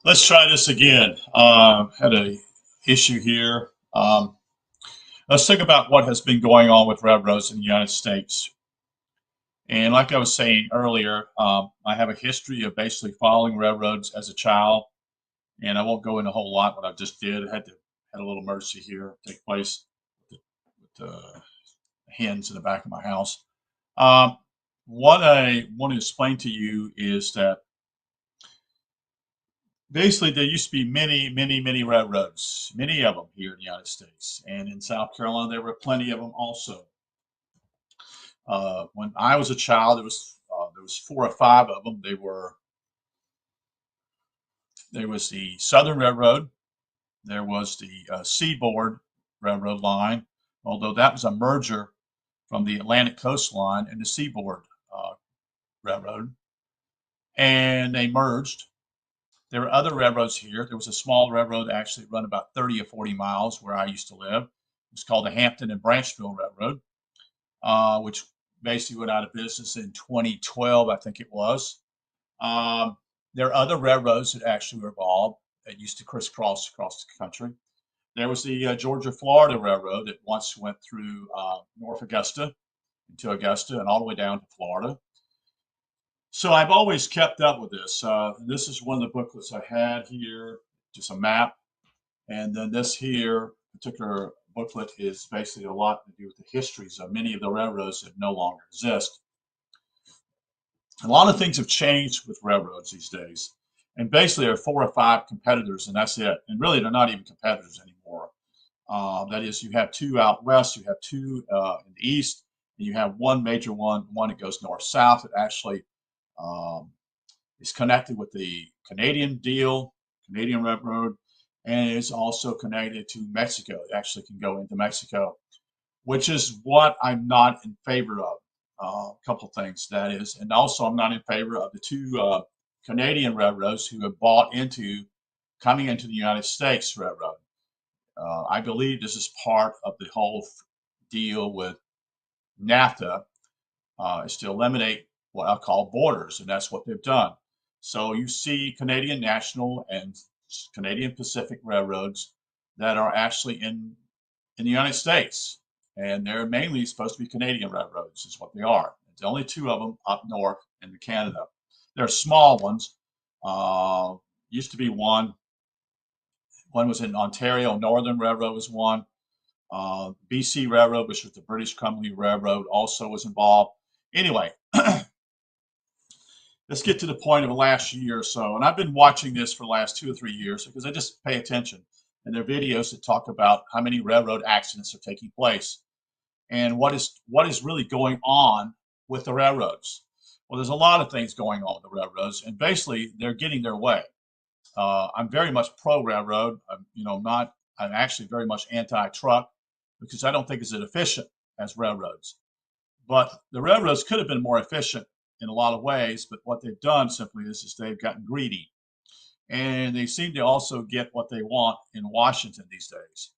Let's try this again. Had a issue here. Let's think about what has been going on with railroads in the United States. And like I was saying earlier, I have a history of basically following railroads as a child. And I won't go into a whole lot what I just did. I had a little emergency here take place with the hens in the back of my house. Um, what I want to explain to you is that basically, there used to be many, many, many railroads, many of them here in the United States. And in South Carolina, there were plenty of them also. When I was a child, there was four or five of them. There was the Southern Railroad, there was the Seaboard Railroad line, although that was a merger from the Atlantic Coast Line and the Seaboard Railroad, and they merged. There were other railroads here. There was a small railroad that actually run about 30 or 40 miles where I used to live. It was called the Hampton and Branchville Railroad, which basically went out of business in 2012, I think it was. Um, there are other railroads that actually were involved that used to crisscross across the country. There was the Georgia-Florida Railroad that once went through North Augusta into Augusta and all the way down to Florida. So I've always kept up with this. This is one of the booklets I had here, just a map. And then this here particular booklet is basically a lot to do with the histories of many of the railroads that no longer exist. A lot of things have changed with railroads these days. And basically there are four or five competitors, and that's it. And really, they're not even competitors anymore. That is, you have two out west, you have two in the east, and you have one major one that goes north-south that actually um, is connected with the Canadian deal, Canadian Railroad, and is also connected to Mexico. It actually can go into Mexico, which is what I'm not in favor of. A couple things that is, and also I'm not in favor of the two Canadian railroads who have bought into coming into the United States Railroad. I believe this is part of the whole deal with NAFTA, is to eliminate what I call borders, and that's what they've done. So you see Canadian National and Canadian Pacific railroads that are actually in the United States, and they're mainly supposed to be Canadian railroads, is what they are. There's only two of them up north in Canada. They're small ones. Used to be one. One was in Ontario. Northern Railroad was one. BC Railroad, which was the British Columbia Railroad, also was involved. Anyway, let's get to the point of the last year or so. And I've been watching this for the last 2 or 3 years because I just pay attention. And there are videos that talk about how many railroad accidents are taking place and what is really going on with the railroads. Well, there's a lot of things going on with the railroads, and basically they're getting their way. I'm very much pro railroad. I'm actually very much anti-truck because I don't think it's as efficient as railroads. But the railroads could have been more efficient in a lot of ways, but what they've done simply is they've gotten greedy. And they seem to also get what they want in Washington these days.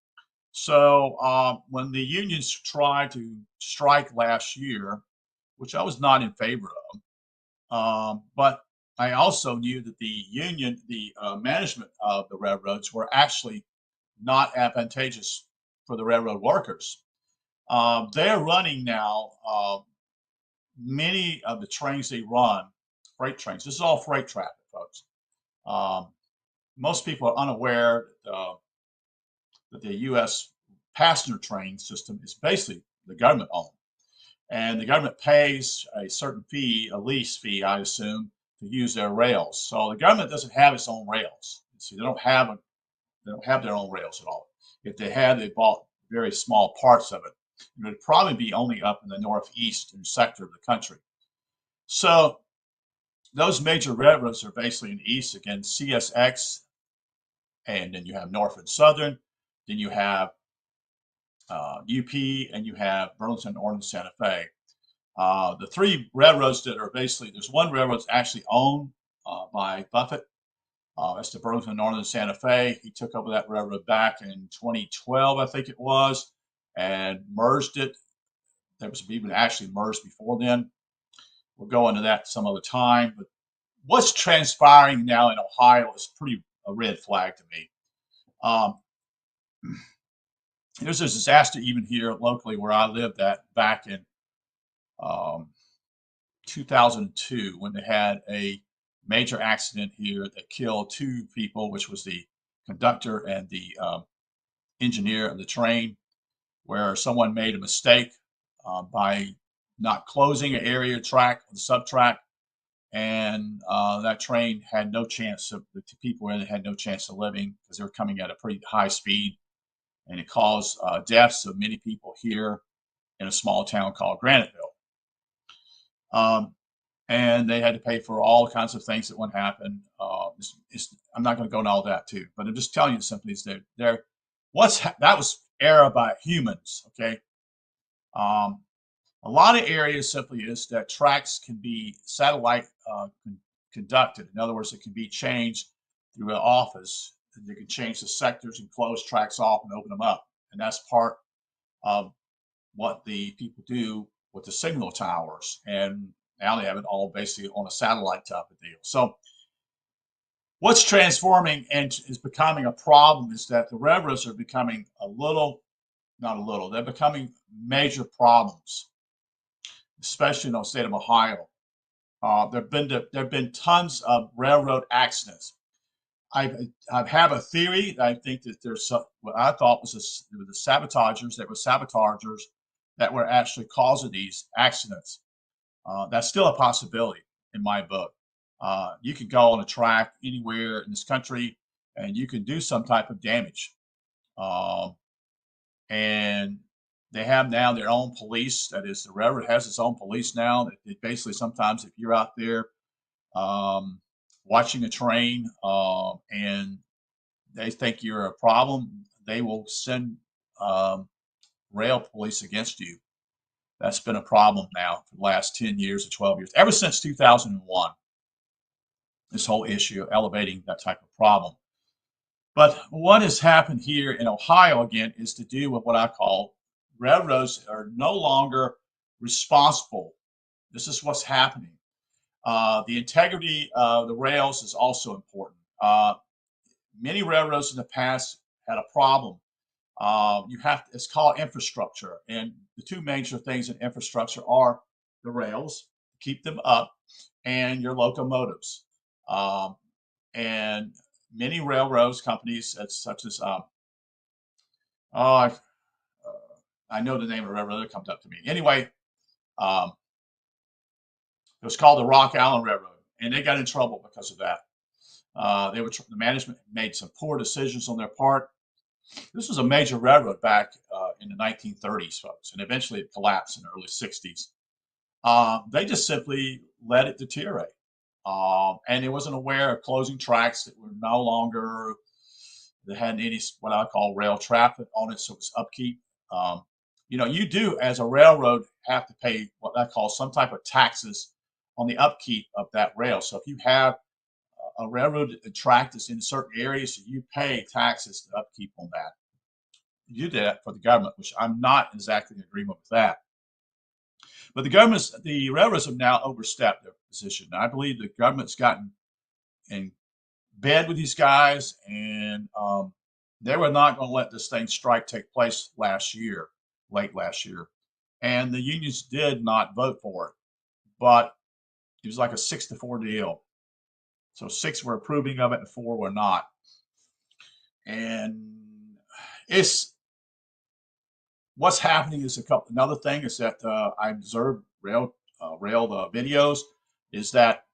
So when the unions tried to strike last year, which I was not in favor of, but I also knew that the union, the management of the railroads were actually not advantageous for the railroad workers. They're running now many of the trains they run, freight trains. This is all freight traffic, folks. Um, Most people are unaware that the U.S. passenger train system is basically the government owned. And the government pays a certain fee, a lease fee, I assume, to use their rails. So the government doesn't have its own rails. See, they don't have their own rails at all. If they had, they bought very small parts of it. It would probably be only up in the northeastern sector of the country. So those major railroads are basically in the east, again, CSX, and then you have Norfolk Southern, then you have UP, and you have Burlington Northern Santa Fe. The three railroads that are basically, there's one railroad that's actually owned by Buffett. That's the Burlington Northern Santa Fe. He took over that railroad back in 2012, I think it was, and merged it. There was even actually merged before then. We'll go into that some other time. But what's transpiring now in Ohio is pretty a red flag to me. Um, there's a disaster even here locally where I lived at back in um, 2002 when they had a major accident here that killed two people, which was the conductor and the engineer of the train, where someone made a mistake by not closing an area track, the subtrack, and that train had no chance of the people in it had no chance of living because they were coming at a pretty high speed, and it caused deaths of many people here in a small town called Graniteville. Um, and they had to pay for all kinds of things that wouldn't happen. I'm not going to go into all that too, but I'm just telling you simply is that that was error by humans. Okay, a lot of areas simply is that tracks can be satellite conducted. In other words, it can be changed through an office. And you can change the sectors and close tracks off and open them up, and that's part of what the people do with the signal towers. And now they have it all basically on a satellite type of deal. So what's transforming and is becoming a problem is that the railroads are becoming not a little, they're becoming major problems, especially in the state of Ohio. There've been tons of railroad accidents. I have a theory that I think that there's what I thought was the sabotagers that were actually causing these accidents. That's still a possibility in my book. You can go on a track anywhere in this country and you can do some type of damage. And they have now their own police. That is, the railroad has its own police now. It basically, sometimes if you're out there watching a train and they think you're a problem, they will send rail police against you. That's been a problem now for the last 10 years or 12 years, ever since 2001, this whole issue of elevating that type of problem. But what has happened here in Ohio, again, is to do with what I call railroads are no longer responsible. This is what's happening. The integrity of the rails is also important. Many railroads in the past had a problem. It's called infrastructure. And the two major things in infrastructure are the rails, keep them up, and your locomotives. And many railroads companies, such as, I know the name of the railroad that comes up to me. Anyway, it was called the Rock Island Railroad, and they got in trouble because of that. The management made some poor decisions on their part. This was a major railroad back in the 1930s, folks, and eventually it collapsed in the early 60s. They just simply let it deteriorate. And it wasn't aware of closing tracks that were no longer, that hadn't any what I call rail traffic on it, so it was upkeep. You do as a railroad have to pay what I call some type of taxes on the upkeep of that rail. So if you have a railroad track that's in certain areas, you pay taxes to upkeep on that. You do that for the government, which I'm not exactly in agreement with that. But the railroads have now overstepped their position. Now, I believe the government's gotten in bed with these guys, and they were not going to let this strike take place late last year. And the unions did not vote for it, but it was like a 6-4 deal. So 6 were approving of it and 4 were not. And what's happening is another thing is that I observed rail videos is that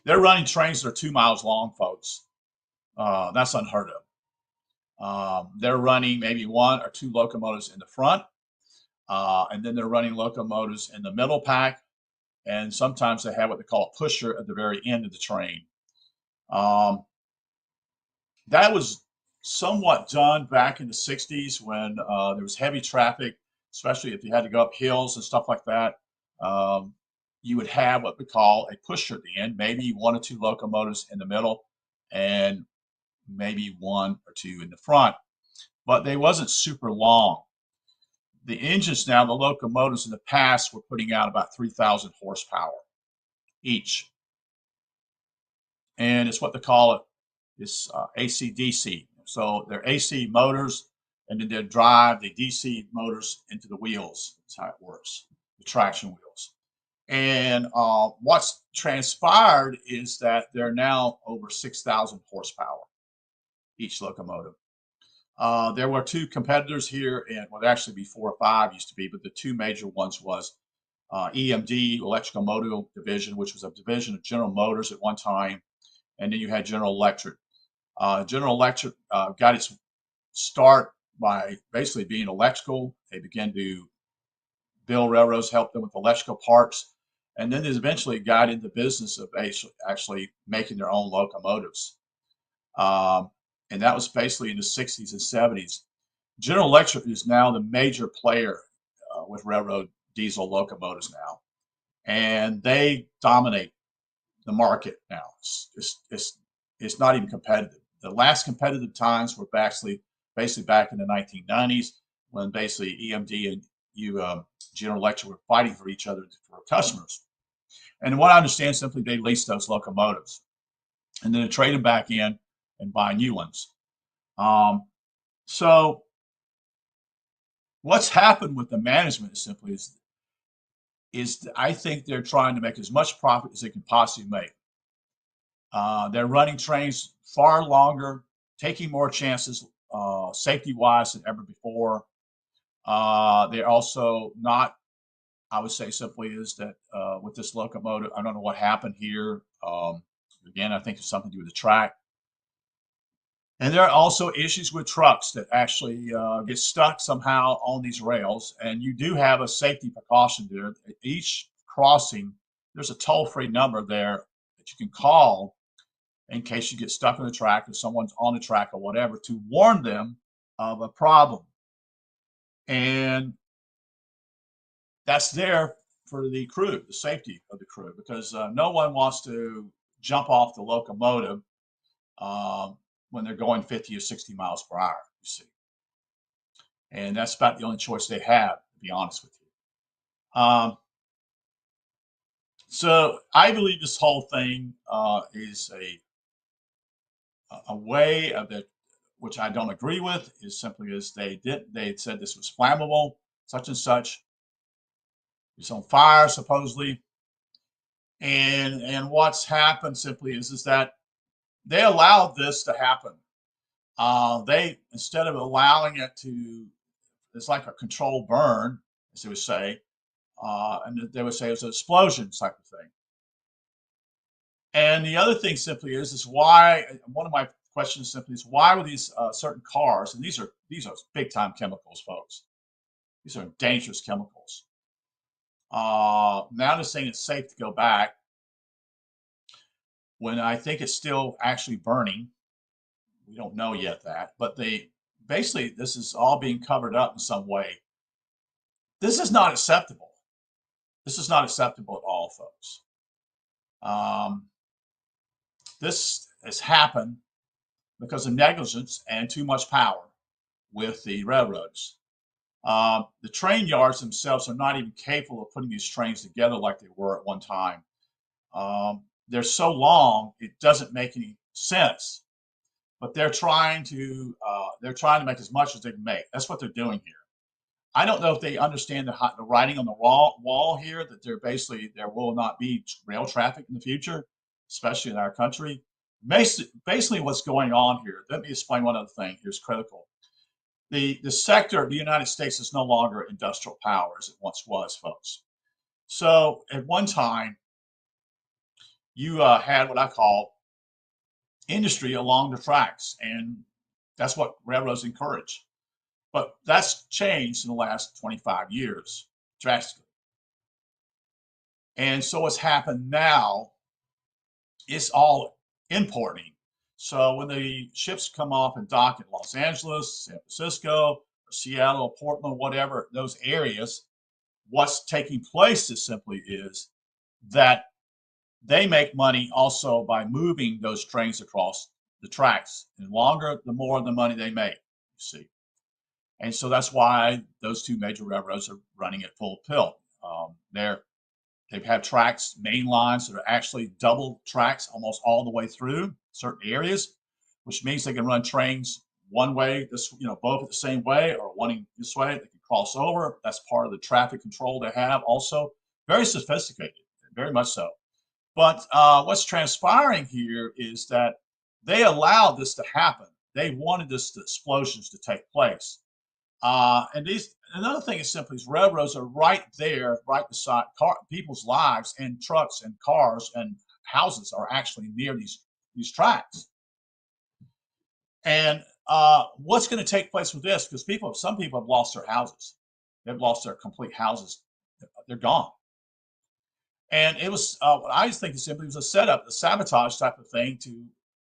they're running trains that are 2 miles long, folks. That's unheard of. They're running maybe 1 or 2 locomotives in the front, and then they're running locomotives in the middle pack, and sometimes they have what they call a pusher at the very end of the train. That was somewhat done back in the 60s when there was heavy traffic, especially if you had to go up hills and stuff like that. You would have what we call a pusher at the end, maybe 1 or 2 locomotives in the middle, and maybe 1 or 2 in the front. But they wasn't super long. The engines now, the locomotives in the past were putting out about 3,000 horsepower each. and it's what they call it, it's AC/DC. So they're AC motors, and then they drive the DC motors into the wheels. That's how it works, the traction wheels. And what's transpired is that they're now over 6,000 horsepower each locomotive. There were two competitors here, and well, actually be four or five used to be, but the two major ones was EMD, Electrical Motor Division, which was a division of General Motors at one time, and then you had General Electric. General Electric got its start by basically being electrical. They began to build railroads, help them with electrical parts, and then they eventually got into business of actually making their own locomotives. And that was basically in the 60s and 70s. General Electric is now the major player with railroad diesel locomotives now, and they dominate the market now. It's not even competitive. The last competitive times were basically back in the 1990s when basically EMD and General Electric were fighting for each other for customers. And what I understand, simply they lease those locomotives and then they trade them back in and buy new ones. So what's happened with the management simply is I think they're trying to make as much profit as they can possibly make. They're running trains far longer, taking more chances safety-wise than ever before. They're also not, I would say simply is that with this locomotive, I don't know what happened here. Again, I think it's something to do with the track. And there are also issues with trucks that actually get stuck somehow on these rails. And you do have a safety precaution there. At each crossing, there's a toll-free number there that you can call in case you get stuck on the track or someone's on the track or whatever, to warn them of a problem. And that's there for the crew, the safety of the crew, because no one wants to jump off the locomotive when they're going 50 or 60 miles per hour, you see. And that's about the only choice they have, to be honest with you. So I believe this whole thing is a way of that, which I don't agree with, is simply as they said this was flammable, such and such. It's on fire, supposedly. And what's happened simply is that they allowed this to happen. They, instead of allowing it to, it's like a controlled burn, as they would say, and they would say it was an explosion type of thing. And the other thing simply is why, one of my questions simply is why were these certain cars, and these are big time chemicals, folks. These are dangerous chemicals. Now they're saying it's safe to go back when I think it's still actually burning. We don't know yet that, but they basically, this is all being covered up in some way. This is not acceptable. This is not acceptable at all, folks. This has happened because of negligence and too much power with the railroads. The train yards themselves are not even capable of putting these trains together like they were at one time. They're so long, it doesn't make any sense. But they're trying to make as much as they can make. That's what they're doing here. I don't know if they understand the writing on the wall here, that there will not be rail traffic in the future, especially in our country. Basically what's going on here, let me explain one other thing here's critical. The sector of the United States is no longer industrial power as it once was, folks. So at one time, you had what I call industry along the tracks, and that's what railroads encourage. But that's changed in the last 25 years drastically. And so what's happened now, it's all importing. So when the ships come off and dock in Los Angeles, San Francisco, or Seattle, Portland, whatever, those areas, what's taking place is that they make money also by moving those trains across the tracks. And longer, the more the money they make, you see. And so that's why those two major railroads are running at full tilt. They've had tracks, main lines that are actually double tracks almost all the way through certain areas, which means they can run trains one way, this, both at the same way, or one this way. They can cross over. That's part of the traffic control they have. Also, very sophisticated, very much so. But what's transpiring here is that they allowed this to happen. They wanted this explosions to take place. Another thing is simply is railroads are right there, right beside people's lives, and trucks and cars and houses are actually near these tracks. And what's going to take place with this? Because some people have lost their houses, they've lost their complete houses, they're gone. And it was, I just think it simply was a setup, a sabotage type of thing to,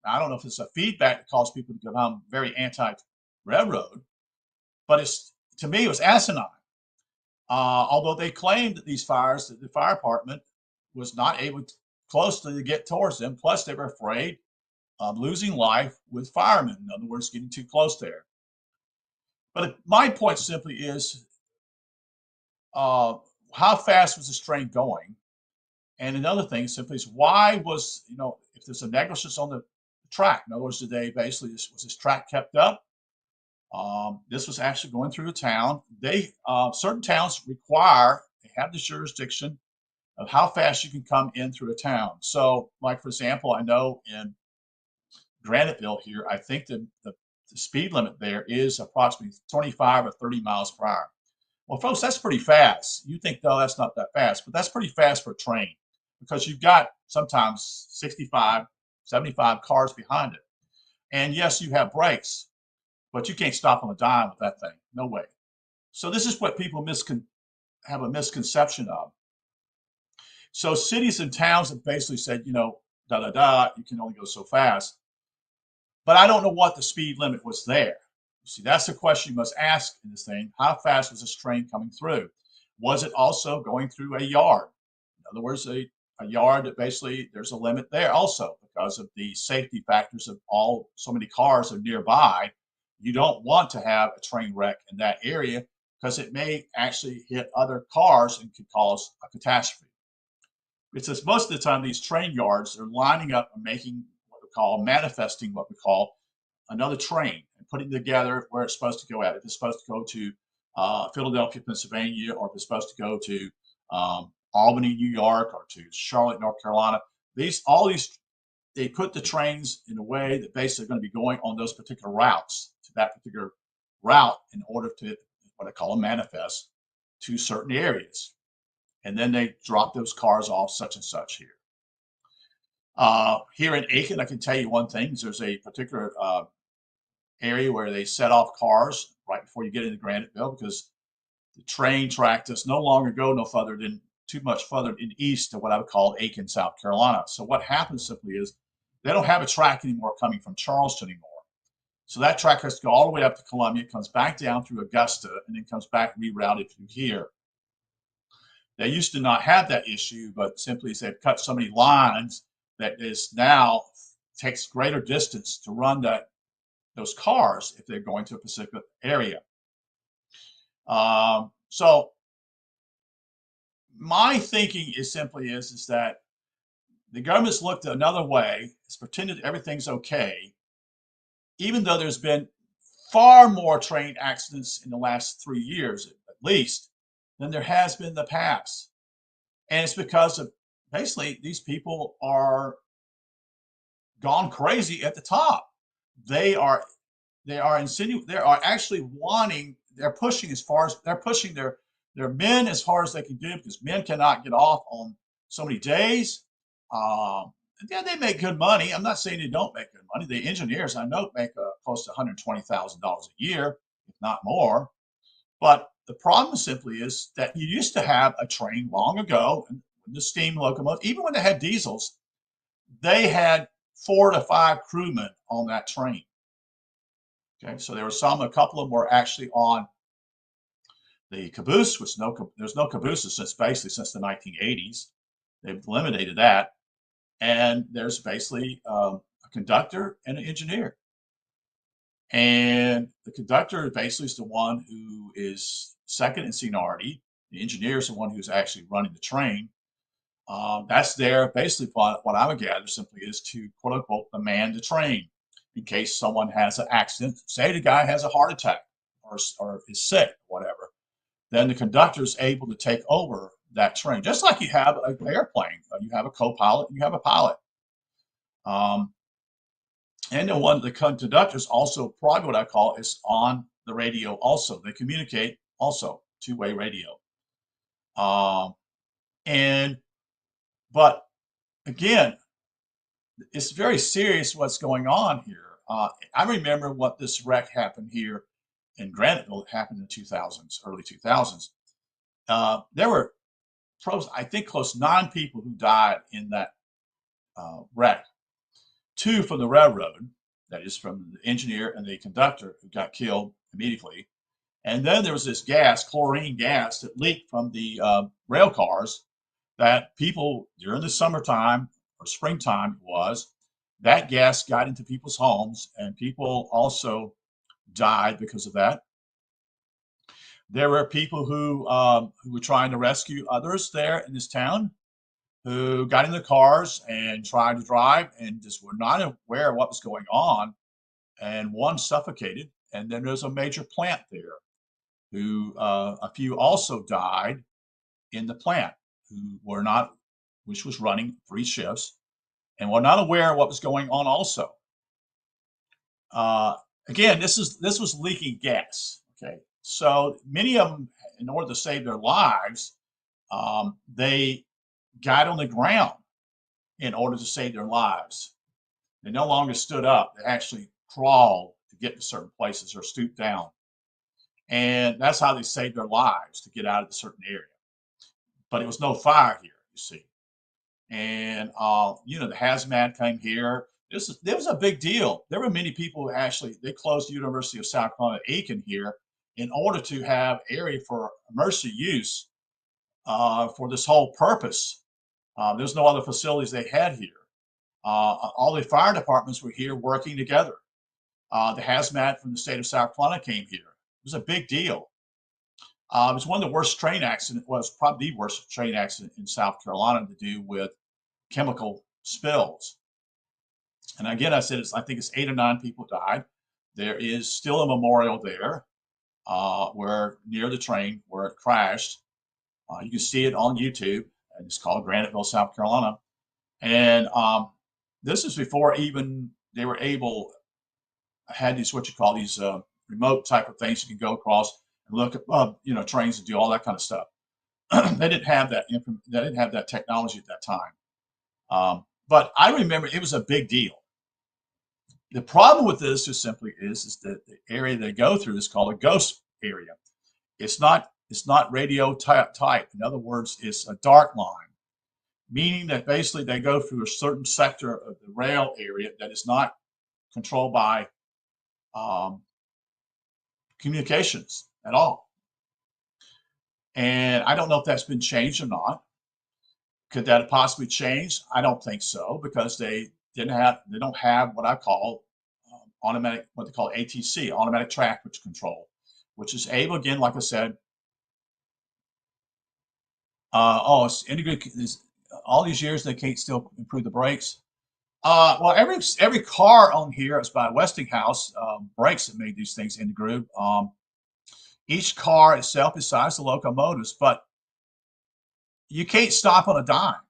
I don't know if it's a feedback that caused people to become very anti-railroad, but to me, it was asinine. Although they claimed that these fires, that the fire department was not able to closely to get towards them. Plus, they were afraid of losing life with firemen. In other words, getting too close there. But my point simply is, how fast was this train going? And another thing simply is, why was, if there's a negligence on the track, in other words, today basically was this track kept up? This was actually going through a town. Certain towns they have the jurisdiction of how fast you can come in through a town. So, like for example, I know in Graniteville here, I think the speed limit there is approximately 25 or 30 miles per hour. Well, folks, that's pretty fast. You think, no, that's not that fast, but that's pretty fast for a train because you've got sometimes 65, 75 cars behind it. And yes, you have brakes, but you can't stop on a dime with that thing. No way. So this is what people have a misconception of. So cities and towns have basically said, da da da, you can only go so fast. But I don't know what the speed limit was there. You see, that's the question you must ask in this thing. How fast was this train coming through? Was it also going through a yard? In other words, a yard that basically there's a limit there also because of the safety factors of so many cars are nearby. You don't want to have a train wreck in that area because it may actually hit other cars and could cause a catastrophe. It's just most of the time these train yards are lining up and making manifesting what we call another train and putting together where it's supposed to go at. If it's supposed to go to Philadelphia, Pennsylvania, or if it's supposed to go to Albany, New York, or to Charlotte, North Carolina, they put the trains in a way that basically are going to be going on those particular routes to that particular route in order to what I call a manifest to certain areas. And then they drop those cars off such and such here. Here in Aiken, I can tell you one thing. There's a particular area where they set off cars right before you get into Graniteville because the train track does no longer go too much further in east to what I would call Aiken, South Carolina. So what happens simply is they don't have a track anymore coming from Charleston anymore. So that track has to go all the way up to Columbia, comes back down through Augusta, and then comes back rerouted through here. They used to not have that issue, but simply they've cut so many lines that is now takes greater distance to run those cars if they're going to a specific area. So my thinking is simply is that the government's looked another way. It's pretended everything's okay, even though there's been far more train accidents in the last 3 years, at least, than there has been in the past. And it's because of basically these people are gone crazy at the top. They are actually wanting, they're pushing their men as far as they can do because men cannot get off on so many days. Yeah, they make good money. I'm not saying they don't make good money. The engineers I know make close to $120,000 a year, if not more. But the problem simply is that you used to have a train long ago, and the steam locomotive, even when they had diesels, they had 4 to 5 crewmen on that train. Okay, so there were a couple of them were actually on the caboose, which there's no cabooses since the 1980s. They've eliminated that. And there's basically a conductor and an engineer. And the conductor basically is the one who is second in seniority. The engineer is the one who's actually running the train. That's there basically what I would gather simply is to quote unquote man the train in case someone has an accident. Say the guy has a heart attack or is sick, whatever. Then the conductor is able to take over that train, just like you have an airplane. You have a co-pilot, you have a pilot. Um, and the conductors also probably what I call is on the radio also. They communicate also two-way radio. Um, and but again, it's very serious what's going on here. I remember what this wreck happened here in Graniteville. It happened in the 2000s, early 2000s. There were, I think, close to 9 people who died in that wreck. 2 from the railroad, that is from the engineer and the conductor who got killed immediately. And then there was this gas, chlorine gas, that leaked from the rail cars that people during the summertime or springtime that gas got into people's homes and people also died because of that. There were people who were trying to rescue others there in this town who got in their cars and tried to drive and just were not aware of what was going on. And one suffocated. And then there's a major plant there who a few also died in the plant who were not, which was running 3 shifts and were not aware of what was going on also. Again, this was leaking gas. Okay, so many of them, in order to save their lives, they got on the ground in order to save their lives. They no longer stood up; they actually crawled to get to certain places or stooped down, and that's how they saved their lives to get out of a certain area. But it was no fire here, you see, and the hazmat came here. This was a big deal. There were many people who actually they closed the University of South Carolina Aiken here in order to have area for emergency use for this whole purpose. There's no other facilities they had here. All the fire departments were here working together. The hazmat from the state of South Carolina came here. It was a big deal. It was one of the worst train accidents. Was probably the worst train accident in South Carolina to do with chemical spills. And again, I think it's 8 or 9 people died. There is still a memorial there where near the train where it crashed. You can see it on YouTube, and it's called Graniteville, South Carolina. And this is before even they were able had these what you call these remote type of things you can go across and look at trains and do all that kind of stuff. They didn't have that. They didn't have that technology at that time. But I remember it was a big deal. The problem with this is simply is that the area they go through is called a ghost area. It's not radio type. In other words, it's a dark line, meaning that basically they go through a certain sector of the rail area that is not controlled by communications at all. And I don't know if that's been changed or not. Could that have possibly changed? I don't think so because they don't have what I call automatic, what they call ATC, automatic trackage control, which is able, again, like I said, it's integrated. All these years they can't still improve the brakes. Well, every car on here is by Westinghouse brakes that made these things integrated. Each car itself, besides the locomotives, but you can't stop on a dime.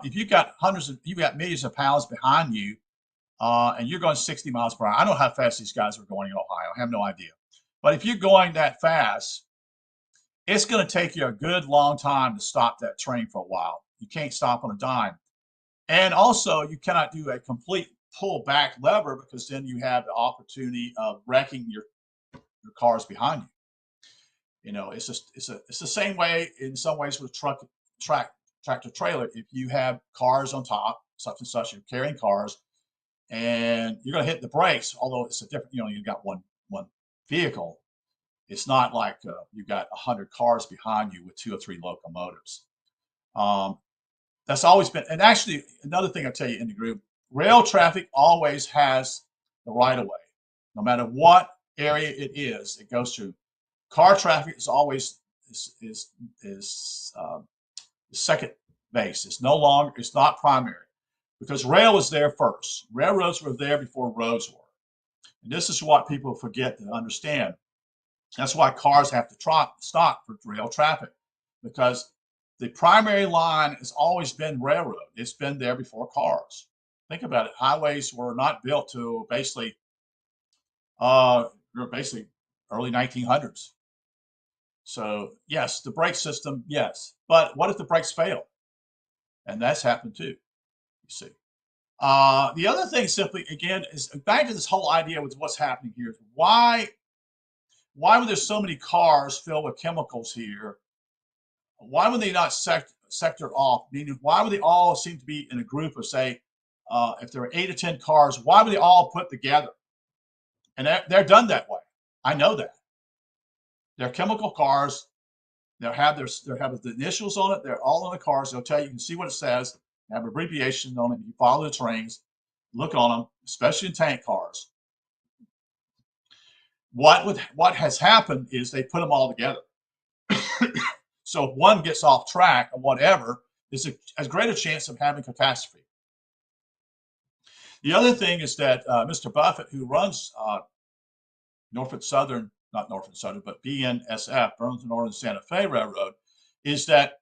If you've got millions of pounds behind you, and you're going 60 miles per hour. I don't know how fast these guys were going in Ohio. I have no idea. But if you're going that fast, it's going to take you a good long time to stop that train for a while. You can't stop on a dime. And also, you cannot do a complete pull back lever because then you have the opportunity of wrecking your cars behind you. You know, it's the same way in some ways with tractor trailer. If you have cars on top, such and such, you're carrying cars, and you're going to hit the brakes. Although it's a different, you've got one vehicle. It's not like you've got 100 cars behind you with 2 or 3 locomotives. That's always been, and actually another thing I tell you in the group, rail traffic always has the right of way, no matter what area it is it goes through. Car traffic is always is second base. It's no longer, it's not primary because rail was there first. Railroads were there before roads were. And this is what people forget to understand. That's why cars have to stop for rail traffic, because the primary line has always been railroad. It's been there before cars. Think about it. Highways were not built to basically early 1900s. So yes, the brake system, yes. But what if the brakes fail? And that's happened too, you see. The other thing simply, again, is back to this whole idea with what's happening here. Why were there so many cars filled with chemicals here? Why would they not sector off? Meaning, why would they all seem to be in a group of, say, if there were 8 or 10 cars, why would they all put together? And they're done that way. I know that. They're chemical cars. They'll have the initials on it. They're all on the cars. They'll tell you, you can see what it says. They have abbreviations on it. You follow the trains, look on them, especially in tank cars. What has happened is they put them all together. So if one gets off track or whatever, there's as great a chance of having catastrophe. The other thing is that Mr. Buffett, who runs Norfolk Southern, not Norfolk Southern, but BNSF, Burlington Northern Santa Fe Railroad, is that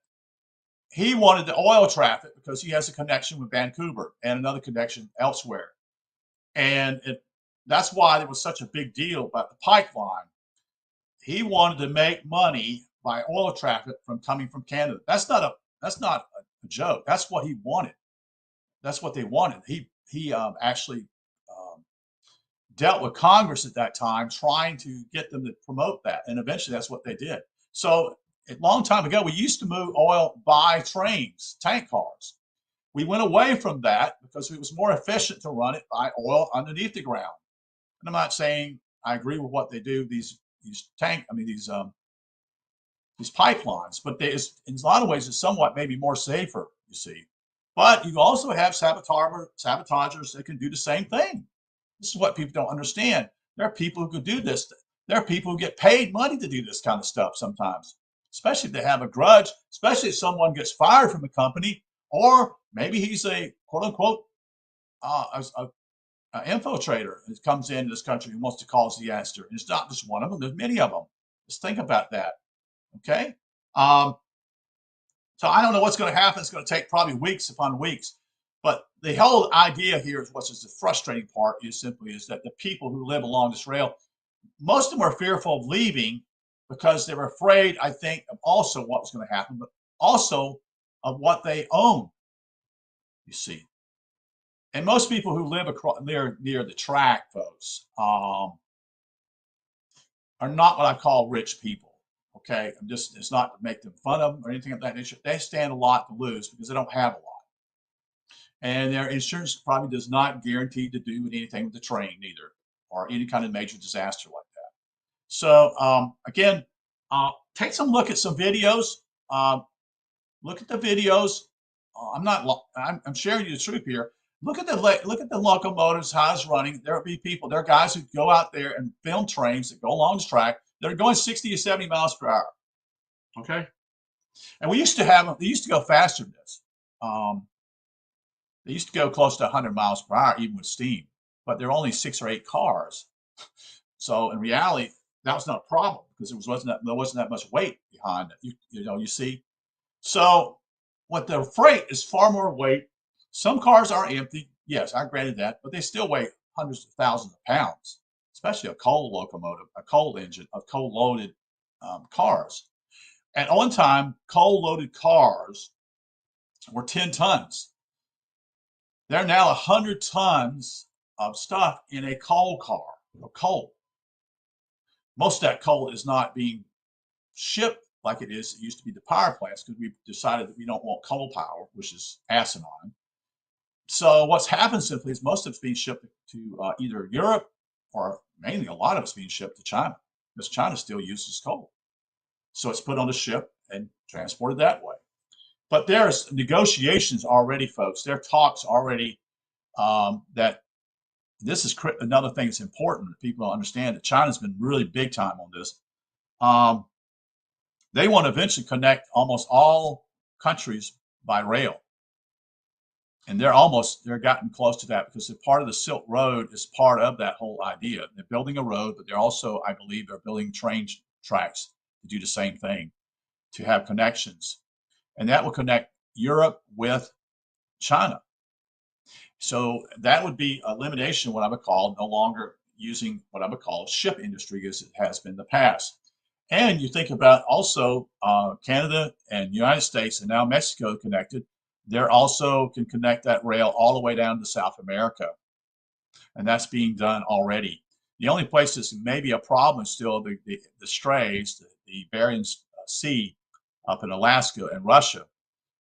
he wanted the oil traffic because he has a connection with Vancouver and another connection elsewhere. And that's why there was such a big deal about the pipeline. He wanted to make money by oil traffic coming from Canada. That's not a joke. That's what he wanted. That's what they wanted. He actually dealt with Congress at that time, trying to get them to promote that, and eventually that's what they did. So a long time ago, we used to move oil by trains, tank cars. We went away from that because it was more efficient to run it by oil underneath the ground. And I'm not saying I agree with what they do, these pipelines, but in a lot of ways it's somewhat maybe more safer, you see. But you also have sabotagers that can do the same thing. This is what people don't understand. There are people who could do this. There are people who get paid money to do this kind of stuff sometimes, especially if they have a grudge, especially if someone gets fired from a company, or maybe he's a quote unquote infiltrator that comes into this country and wants to cause disaster. And it's not just one of them. There's many of them. Just think about that. Okay. So I don't know what's going to happen. It's going to take probably weeks upon weeks. But the whole idea here is what's the frustrating part is that the people who live along this rail, most of them are fearful of leaving because they're afraid, I think, of also what was going to happen, but also of what they own, you see. And most people who live near the track, folks, are not what I call rich people. Okay, it's not to make them fun of them or anything of that nature. They stand a lot to lose because they don't have a lot. And their insurance probably does not guarantee to do anything with the train either, or any kind of major disaster like that. So again, take some look at some videos. Look at the videos. I'm sharing you the truth here. Look at the locomotives, how it's running. There will be people. There are guys who go out there and film trains that go along the track that are going 60 to 70 miles per hour. Okay, and they used to go faster than this. They used to go close to 100 miles per hour, even with steam, but there are only 6 or 8 cars. So in reality, that was not a problem because there wasn't that much weight behind it. You see. So what the freight is far more weight. Some cars are empty. Yes, I granted that, but they still weigh hundreds of thousands of pounds, especially a coal locomotive, a coal engine, of coal-loaded cars. At one time, coal-loaded cars were 10 tons. There are now 100 tons of stuff in a coal car, of coal. Most of that coal is not being shipped like it used to be the power plants because we've decided that we don't want coal power, which is asinine. So what's happened simply is most of it's being shipped to either Europe or mainly a lot of it's being shipped to China because China still uses coal. So it's put on a ship and transported that way. But there's negotiations already, folks. There are talks already that this is another thing that's important that people understand that China's been really big time on this. They want to eventually connect almost all countries by rail. And they're gotten close to that because part of the Silk Road is part of that whole idea. They're building a road, but they're also, I believe, they're building train tracks to do the same thing, to have connections. And that will connect Europe with China. So that would be elimination, what I would call no longer using what I would call ship industry as it has been in the past. And you think about also Canada and United States and now Mexico connected. They're also can connect that rail all the way down to South America. And that's being done already. The only place that's maybe a problem is still the strays, the Bering Sea up in Alaska and Russia.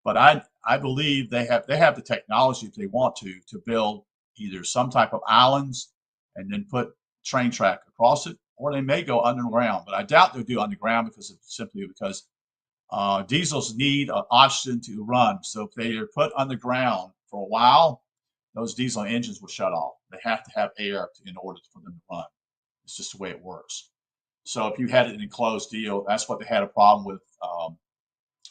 But I believe they have the technology if they want to build either some type of islands and then put train track across it, or they may go underground. But I doubt they'll do underground simply because diesels need an oxygen to run. So if they are put underground for a while, those diesel engines will shut off. They have to have air in order for them to run. It's just the way it works. So if you had an enclosed deal, that's what they had a problem with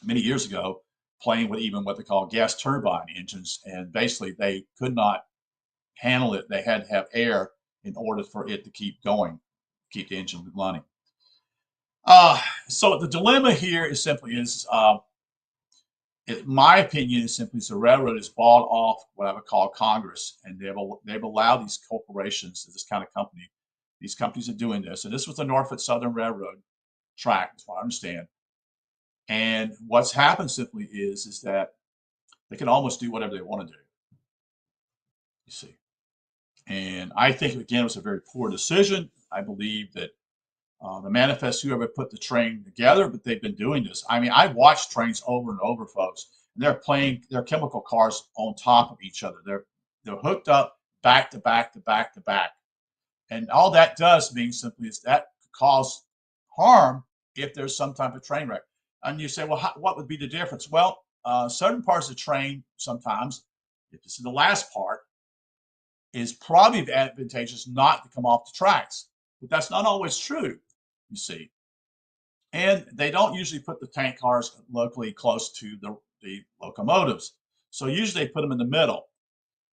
many years ago, playing with even what they call gas turbine engines. And basically, they could not handle it. They had to have air in order for it to keep going, keep the engine running. So the dilemma here is simply my opinion is simply the railroad is bought off what I would call Congress, and they've allowed these corporations, this kind of company, these companies are doing this. And this was the Norfolk Southern Railroad track, that's what I understand. And what's happened simply is that they can almost do whatever they want to do. You see, and I think again it was a very poor decision. I believe that the manifest whoever put the train together, but they've been doing this. I mean, I've watched trains over and over, folks. And they're playing their chemical cars on top of each other. They're hooked up back to back to back to back, and all that does mean simply is that could cause harm if there's some type of train wreck. And you say, well, what would be the difference? Well, certain parts of the train sometimes, if this is the last part, is probably advantageous not to come off the tracks. But that's not always true, you see. And they don't usually put the tank cars locally close to the locomotives. So usually they put them in the middle.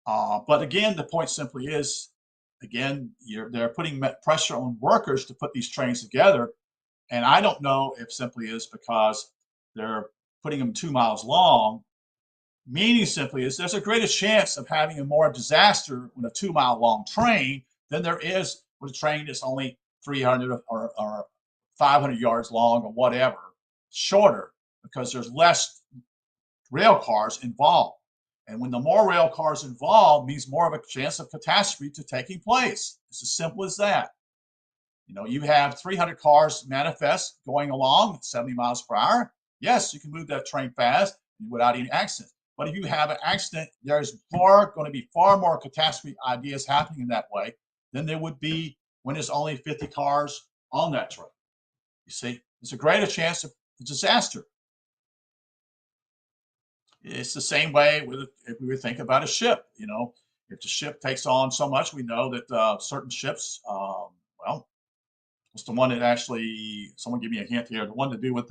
But again, the point simply is, again, they're putting pressure on workers to put these trains together. And I don't know if simply is because they're putting them 2 miles long, meaning simply is there's a greater chance of having a more disaster with a 2 mile long train than there is with a train that's only 300 or 500 yards long or whatever, shorter, because there's less rail cars involved. And when the more rail cars involved means more of a chance of catastrophe to taking place. It's as simple as that. You know, you have 300 cars manifest going along at 70 miles per hour. Yes, you can move that train fast without any accident. But if you have an accident, there's going to be far more catastrophe ideas happening in that way than there would be when there's only 50 cars on that train. You see, there's a greater chance of disaster. It's the same way with if we would think about a ship. You know, if the ship takes on so much, we know that certain ships, well, what's the one that actually? Someone give me a hint here. The one to do with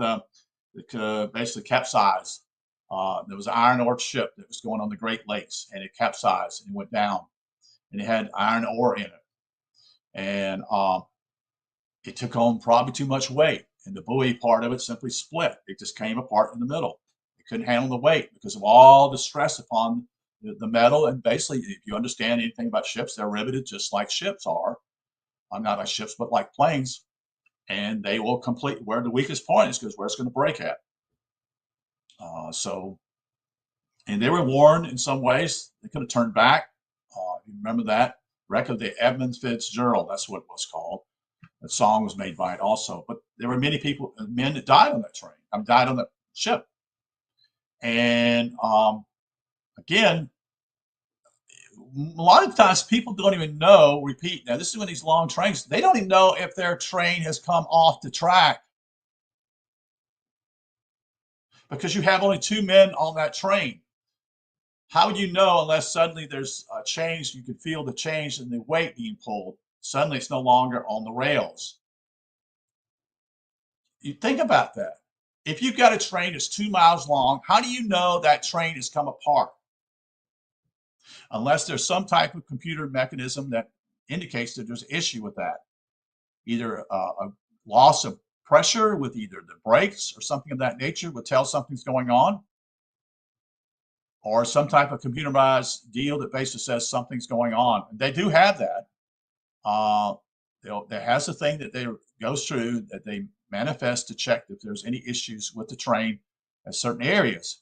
basically capsized. There was an iron ore ship that was going on the Great Lakes, and it capsized and it went down, and it had iron ore in it, and it took on probably too much weight, and the buoy part of it simply split. It just came apart in the middle. It couldn't handle the weight because of all the stress upon the metal. And basically, if you understand anything about ships, they're riveted just like ships are. Not like ships, but like planes. And they will complete where the weakest point is because where it's going to break at. And they were warned in some ways. They could have turned back. You remember that? Wreck of the Edmund Fitzgerald, that's what it was called. That song was made by it also. But there were many men that died on that train. Died on that ship. And again, a lot of times people don't even know, repeat, now this is when these long trains, they don't even know if their train has come off the track because you have only 2 men on that train. How would you know unless suddenly there's a change, you can feel the change in the weight being pulled. Suddenly it's no longer on the rails. You think about that. If you've got a train that's 2 miles long, how do you know that train has come apart? Unless there's some type of computer mechanism that indicates that there's an issue with that. Either a loss of pressure with either the brakes or something of that nature would tell something's going on, or some type of computerized deal that basically says something's going on. They do have that. There has a thing that they goes through that they manifest to check if there's any issues with the train at certain areas,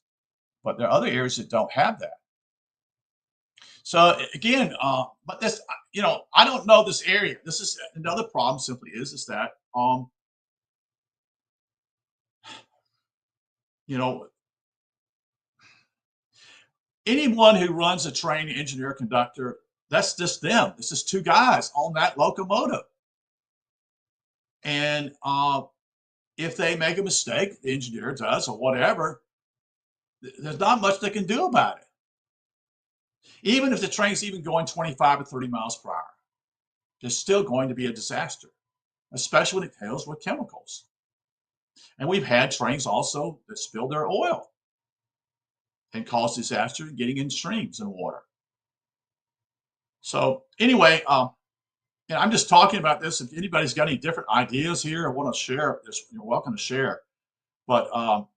but there are other areas that don't have that. So again, but this, I don't know this area. This is another problem. Simply is that you know, anyone who runs a train, engineer, conductor, that's just them. This is two guys on that locomotive. And if they make a mistake, the engineer does or whatever, there's not much they can do about it. Even if the train's even going 25 or 30 miles per hour, there's still going to be a disaster, especially when it deals with chemicals. And we've had trains also that spill their oil and cause disaster getting in streams and water. So anyway, and I'm just talking about this. If anybody's got any different ideas here or want to share this, you're welcome to share. But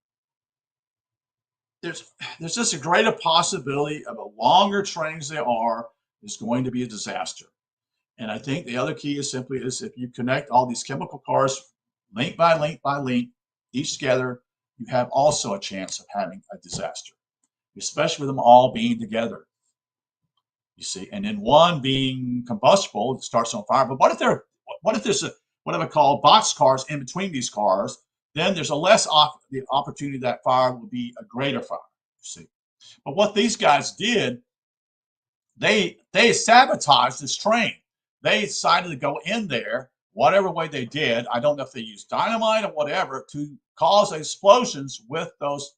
there's just a greater possibility of the longer trains they are is going to be a disaster. And I think the other key is simply is if you connect all these chemical cars link by link by link, each together, you have also a chance of having a disaster, especially with them all being together. You see, and then one being combustible, it starts on fire. But what if there's what I would call box cars in between these cars? Then there's the opportunity that fire will be a greater fire. You see, but what these guys did, they sabotaged this train. They decided to go in there, whatever way they did. I don't know if they used dynamite or whatever to cause explosions with those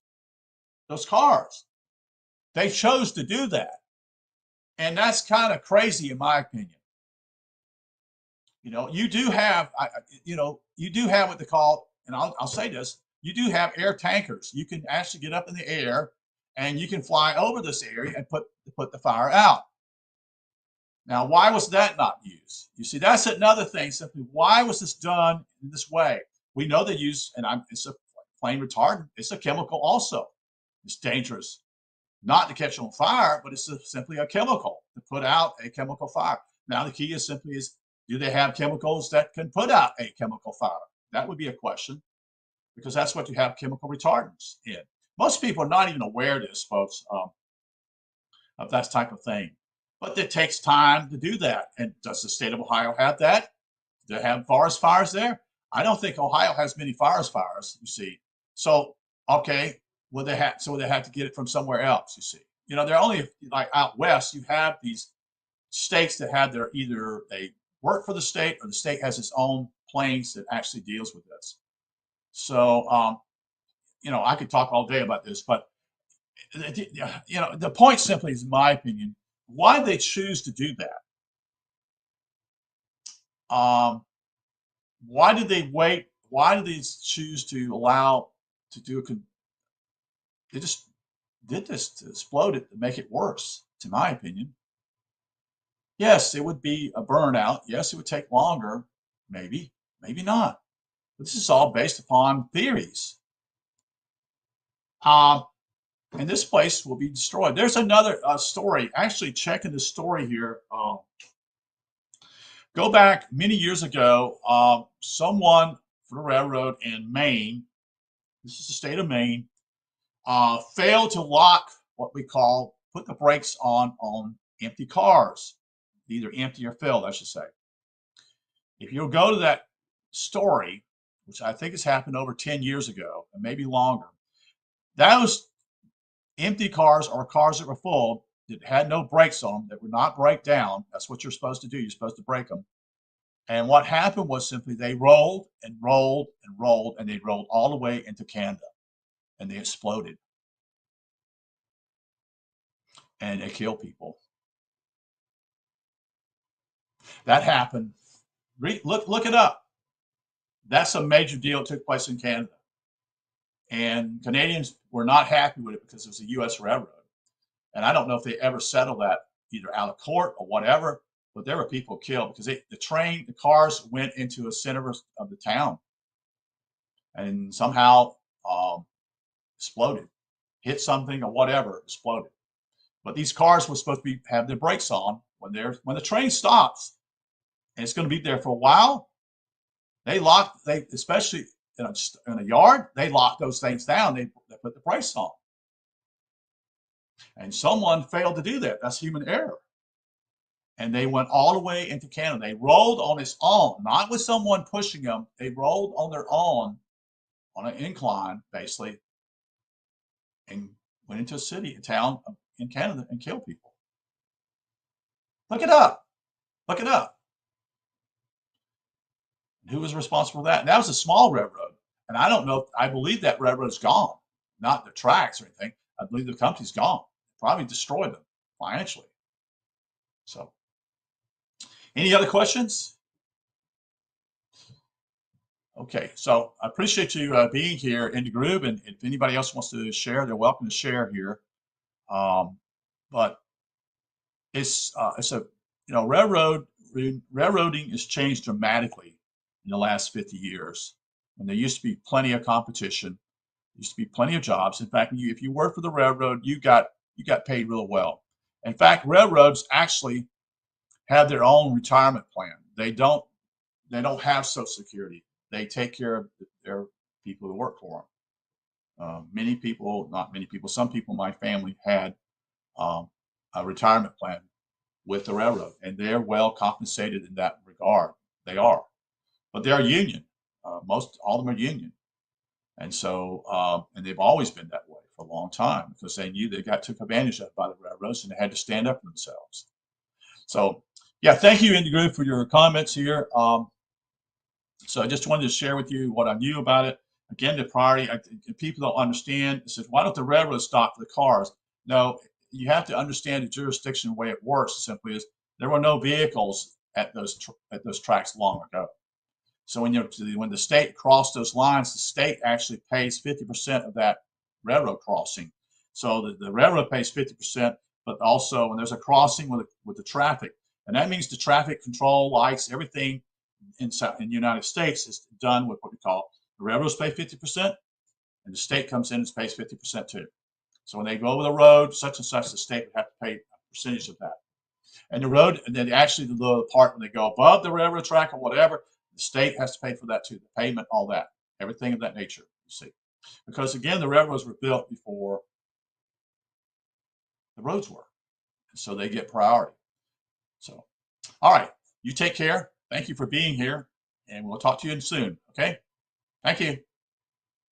cars. They chose to do that. And that's kind of crazy in my opinion. You do have, you do have what they call, and I'll say this, you do have air tankers. You can actually get up in the air and you can fly over this area and put the fire out. Now, why was that not used? You see, that's another thing. Simply, why was this done in this way? We know they use, it's a flame retardant. It's a chemical also. It's dangerous. Not to catch on fire, but it's simply a chemical to put out a chemical fire. Now, the key is simply do they have chemicals that can put out a chemical fire? That would be a question, because that's what you have chemical retardants in. Most people are not even aware of this, folks, of that type of thing. But it takes time to do that. And does the state of Ohio have that? Do they have forest fires there? I don't think Ohio has many forest fires, you see. So, okay, they have to get it from somewhere else, you see. They're only like out west, you have these states that have either they work for the state or the state has its own planes that actually deals with this. So, I could talk all day about this, but, the point simply is, in my opinion, why did they choose to do that? Why did they wait? Why did they choose to allow to do they just did this to explode it to make it worse, to my opinion. Yes, it would be a burnout. Yes, it would take longer. Maybe, maybe not. But this is all based upon theories. And this place will be destroyed. There's another story. Actually, checking the story here. Go back many years ago. Someone for the railroad in Maine, this is the state of Maine, failed to lock what we put the brakes on empty cars, either empty or filled, I should say. If you'll go to that story, which I think has happened over 10 years ago, and maybe longer, those empty cars or cars that were full that had no brakes on them, that would not break down. That's what you're supposed to do. You're supposed to brake them. And what happened was simply they rolled and rolled and rolled, and they rolled all the way into Canada, and they exploded. And they killed people. That happened. Look it up. That's a major deal that took place in Canada. And Canadians were not happy with it because it was a U.S. railroad. And I don't know if they ever settled that either out of court or whatever, but there were people killed because the cars went into the center of the town and somehow exploded, hit something or whatever, exploded. But these cars were supposed to have their brakes on when the train stops, and it's going to be there for a while. Especially in a yard, they lock those things down. They put the brakes on, and someone failed to do that. That's human error. And they went all the way into Canada. They rolled on its own, not with someone pushing them. They rolled on their own on an incline, basically, and went into a town in Canada and killed people. Look it up. Look it up. And who was responsible for that? And that was a small railroad. And I believe that railroad's gone, not the tracks or anything. I believe the company's gone. Probably destroyed them financially. So, any other questions? Okay, so I appreciate you being here in the group, and if anybody else wants to share, they're welcome to share here. But it's a railroading has changed dramatically in the last 50 years. When there used to be plenty of competition, there used to be plenty of jobs. In fact, if you worked for the railroad, you got paid real well. In fact, railroads actually have their own retirement plan. They don't have Social Security. They take care of their people who work for them. Many people, not many people, some people in my family had a retirement plan with the railroad, and they're well compensated in that regard. They are, but they are union. All of them are union, and so and they've always been that way for a long time because they knew they got took advantage of by the railroads, and they had to stand up for themselves. So, yeah, thank you, Indie Group, for your comments here. So I just wanted to share with you what I knew about it. Again, the priority, people don't understand. It says, why don't the railroads stop for the cars? No, you have to understand the jurisdiction, the way it works simply is there were no vehicles at those tracks long ago. So when the state crossed those lines, the state actually pays 50% of that railroad crossing. So the railroad pays 50%, but also when there's a crossing with the traffic, and that means the traffic control lights, everything in the United States is done with what we call the railroads pay 50%, and the state comes in and pays 50% too. So when they go over the road, such and such, the state would have to pay a percentage of that. And the road, and then actually the part when they go above the railroad track or whatever, the state has to pay for that too, the payment, all that, everything of that nature, you see. Because again, the railroads were built before the roads were. And so they get priority. So, all right, you take care. Thank you for being here, and we'll talk to you soon, okay? Thank you.